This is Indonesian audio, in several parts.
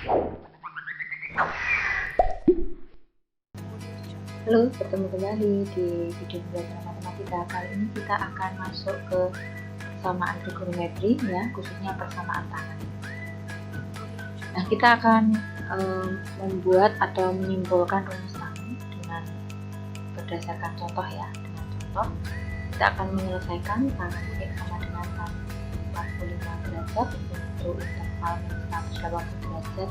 Halo, bertemu kembali di video belajar matematika. Kali ini kita akan masuk ke persamaan trigonometri ya, khususnya persamaan tangan. Nah, kita akan membuat atau menyimpulkan rumus tangan dengan berdasarkan contoh ya. Dengan contoh, kita akan menyelesaikan tangan X sama dengan tan 45 derajat untuk interval 180 derajat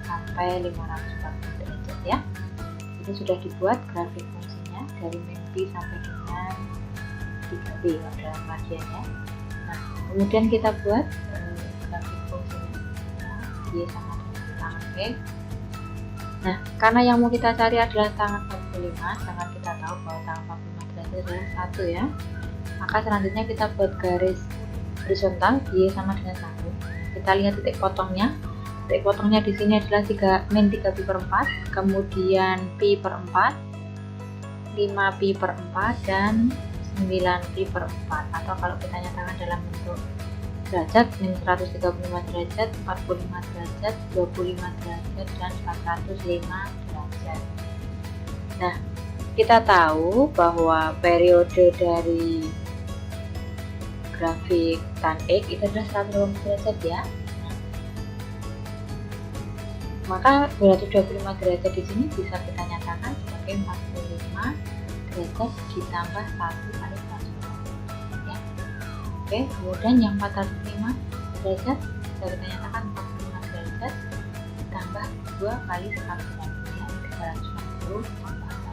sampai 540 derajat ya. Ini sudah dibuat grafik fungsinya dari min pi sampai dengan 3b dalam bagiannya. Nah, kemudian kita buat grafik fungsinya y sama dengan tangan X. Nah, karena yang mau kita cari adalah tangan 45, sedangkan kita tahu bahwa tangan 45 derajat adalah 1 ya, maka selanjutnya kita buat garis horizontal y sama dengan 1. Kita lihat titik potongnya. Titik potongnya di sini adalah min 3pi per 4, kemudian pi per 4, 5pi per 4, dan 9pi per 4. Atau kalau kita nyatakan dalam bentuk derajat, min 135 derajat, 45 derajat, 25 derajat, dan 405 derajat. Nah, kita tahu bahwa periode dari grafik tan X itu adalah 180 derajat ya. Maka 225 derajat di sini bisa kita nyatakan sebagai 45 derajat ditambah 1 kali 180 ya. Oke, kemudian yang 405 derajat bisa kita nyatakan 45 derajat ditambah 2 kali 180 ya, 360 tambah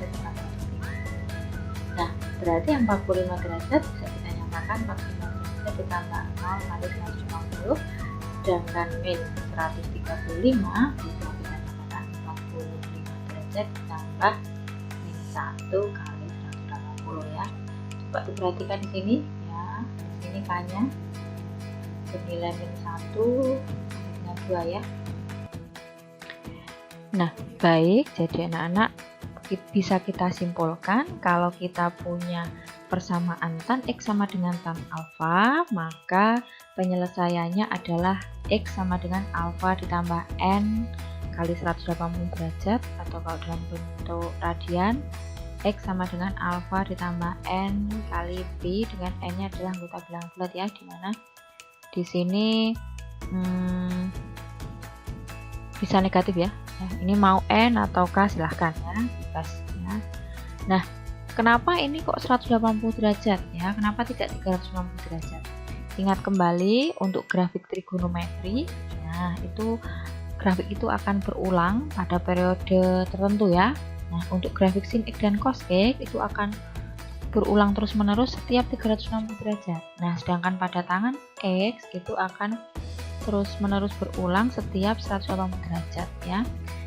1 405. Nah, berarti yang 45 derajat bisa kita nyatakan 45 derajat ditambah 0 kali 150, sedangkan min 135 bisa kita nyatakan 45 derajat ditambah min 1 kali 180 ya. Coba diperhatikan di sini ya, di sini k-nya bernilai min 1 dengan 2 ya. Nah, baik, jadi anak-anak bisa kita simpulkan kalau kita punya persamaan tan X sama dengan tan alfa, maka penyelesaiannya adalah X sama dengan alfa ditambah N kali 180 derajat, atau kalau dalam bentuk radian, X sama dengan alfa ditambah N kali Pi, dengan N-nya adalah anggota bilang bulat ya, dimana di sini bisa negatif ya. Ini mau N atau K silahkan ya, bebas ya. Nah, kenapa ini kok 180 derajat ya? Kenapa tidak 360 derajat? Ingat kembali untuk grafik trigonometri, nah itu grafik itu akan berulang pada periode tertentu ya. Nah, untuk grafik sin X dan cos X itu akan berulang terus-menerus setiap 360 derajat. Nah, sedangkan pada tangan X itu akan terus-menerus berulang setiap 180 derajat ya.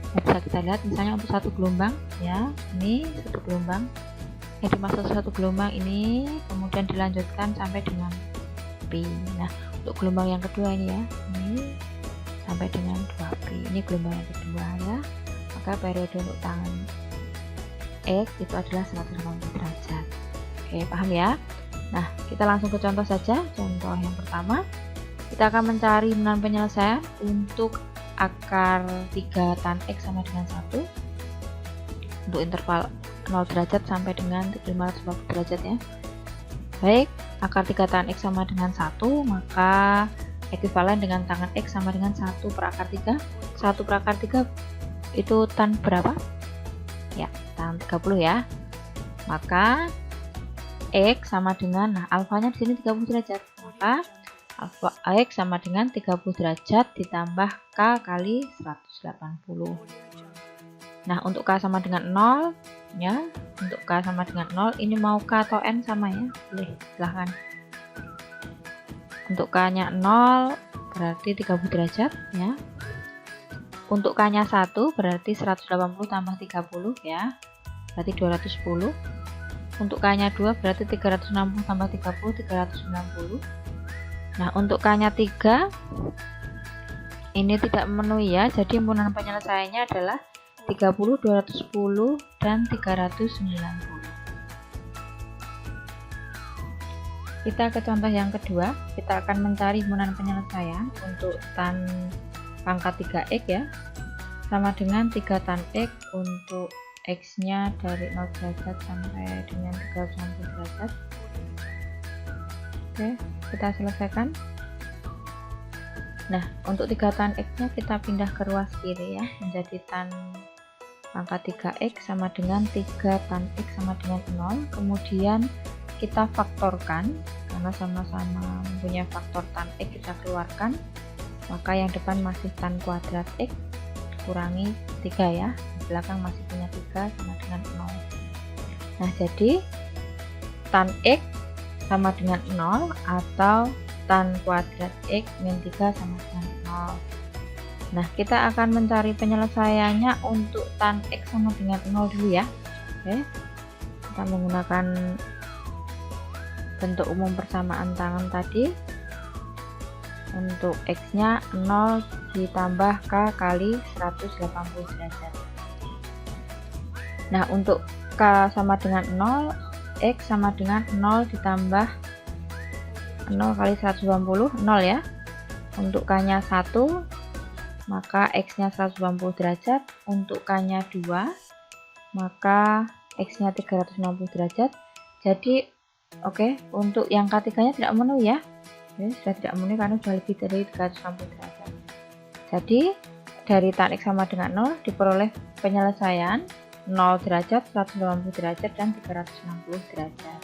Nah, bisa kita lihat misalnya untuk satu gelombang ya, ini satu gelombang. Jadi masuk satu gelombang ini kemudian dilanjutkan sampai dengan pi. Nah, untuk gelombang yang kedua ini ya, ini sampai dengan 2pi. Ini gelombang yang kedua ya. Maka periode untuk tangan X itu adalah 180 derajat. Oke, paham ya? Nah, kita langsung ke contoh saja. Contoh yang pertama, kita akan mencari menan penyelesaian untuk akar 3 tan X sama dengan 1 untuk interval 0 derajat sampai dengan 540 derajat ya. Baik, akar 3 tan X sama dengan 1, maka ekuivalen dengan tangan X sama dengan 1 per akar 3. 1 per akar 3 itu tan berapa? Ya, tan 30 ya. Maka X sama dengan, nah alfanya di sini 30 derajat. Maka alfa X sama dengan 30 derajat ditambah K kali 180. Nah, untuk K sama dengan 0 ya, untuk K sama dengan 0, ini mau K atau N sama ya, boleh silahkan. Untuk K nya 0 berarti 30 derajat ya. Untuk K nya 1 berarti 180 tambah 30 ya, berarti 210. Untuk K nya 2 berarti 360 tambah 30, 390. Nah, untuk K nya 3 ini tidak memenuhi ya, jadi himpunan penyelesaiannya adalah 30, 210, dan 390. Kita ke contoh yang kedua, kita akan mencari himpunan penyelesaian untuk tan pangkat 3x ya, sama dengan 3 tan x untuk x nya dari 0 derajat sampai dengan 360 derajat. Oke, kita selesaikan. Nah, untuk 3 tan x nya kita pindah ke ruas kiri ya, menjadi tan pangkat 3x sama dengan 3 tan x sama dengan 0. Kemudian kita faktorkan, karena sama-sama mempunyai faktor tan x, kita keluarkan, maka yang depan masih tan kuadrat x kurangi 3 ya, di belakang masih punya 3 sama dengan 0. Nah, jadi tan x sama dengan 0 atau tan kuadrat x min 3 sama dengan 0. Nah, kita akan mencari penyelesaiannya untuk tan x sama dengan 0 dulu ya. Oke, kita menggunakan bentuk umum persamaan tangan tadi. Untuk x nya 0 ditambah k kali 180 derajat. Nah, untuk k sama dengan 0, x sama dengan 0 ditambah 0 kali 180, 0 ya. Untuk k nya 1, maka x nya 180 derajat. Untuk k nya 2, maka x nya 360 derajat. Jadi oke, untuk yang k3 nya tidak memenuhi ya. Ini sudah tidak memenuhi karena sudah lebih dari 360 derajat. Jadi dari tan x sama dengan 0 diperoleh penyelesaian 0 derajat, 180 derajat, dan 360 derajat.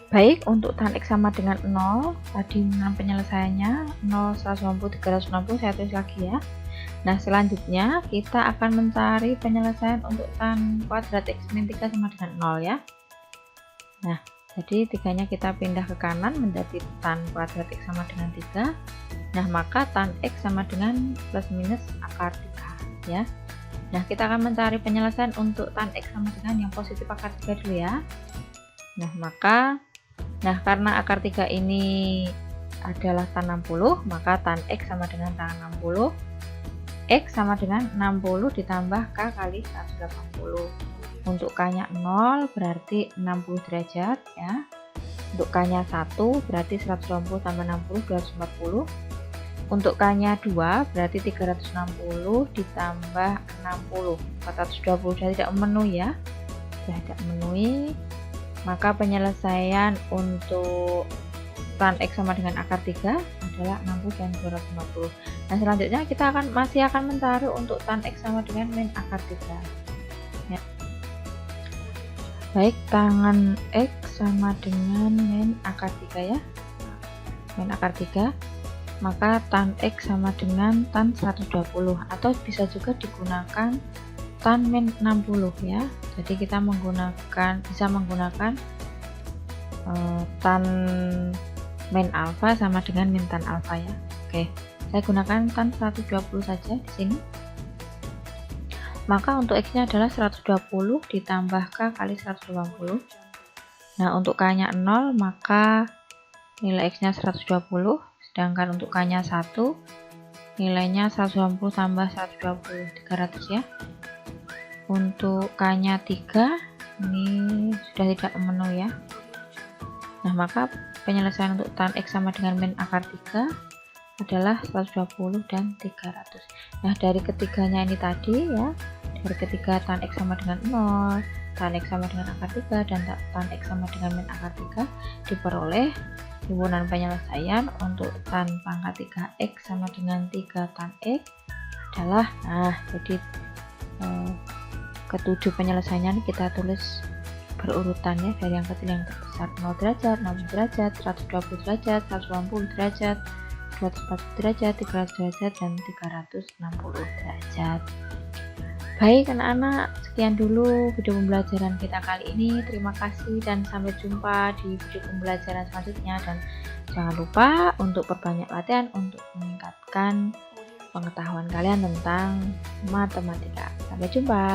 Baik, untuk tan x sama dengan 0 tadi dengan penyelesaiannya 0, 180, 360, saya tulis lagi ya. Nah, selanjutnya kita akan mencari penyelesaian untuk tan kuadrat x min 3 sama dengan 0 ya. Nah, jadi 3-nya kita pindah ke kanan menjadi tan kuadrat x sama dengan 3. Nah, maka tan x sama dengan plus minus akar 3 ya. Nah, kita akan mencari penyelesaian untuk tan x sama dengan yang positif akar 3 dulu ya. Nah, karena akar 3 ini adalah tan 60, maka tan x sama dengan tan 60. X sama dengan 60 ditambah k kali 180. Untuk k nya 0 berarti 60 derajat ya. Untuk k nya 1 berarti 180 tambah 60, 240. Untuk k nya 2 berarti 360 ditambah 60, 420. Sudah tidak memenuhi ya. Sudah tidak memenuhi. Maka penyelesaian untuk tan x sama dengan akar 3 adalah 60 dan 250. Nah, selanjutnya kita masih akan mencari untuk tan x sama dengan min akar 3 ya. Baik, tangan x sama dengan min akar 3 ya. Min akar 3, maka tan x sama dengan tan 120, atau bisa juga digunakan tan min 60 ya. Jadi kita bisa menggunakan tan min alfa sama dengan min tan alfa ya. Oke, saya gunakan tan 120 saja di sini. Maka untuk x nya adalah 120 ditambah k kali 180. Nah, untuk k nya 0, maka nilai x nya 120, sedangkan untuk k nya 1 nilainya 180 tambah 120, 300 ya. Untuk k nya 3 ini sudah tidak memenuhi ya. Nah, maka penyelesaian untuk tan x sama dengan min akar 3 adalah 120 dan 300. Nah, dari ketiganya ini tadi ya, dari ketiga tan x sama dengan 0, tan x sama dengan akar 3, dan tan x sama dengan min akar 3, diperoleh himpunan penyelesaian untuk tan pangkat 3x sama dengan 3 tan x adalah, nah, jadi ketujuh penyelesaiannya kita tulis berurutan ya, dari yang kecil yang terbesar, 0 derajat, 60 derajat, 120 derajat, 180 derajat, 240 derajat, 300 derajat, dan 360 derajat. Baik anak-anak, sekian dulu video pembelajaran kita kali ini. Terima kasih dan sampai jumpa di video pembelajaran selanjutnya. Dan jangan lupa untuk perbanyak latihan untuk meningkatkan pengetahuan kalian tentang matematika. Sampai jumpa.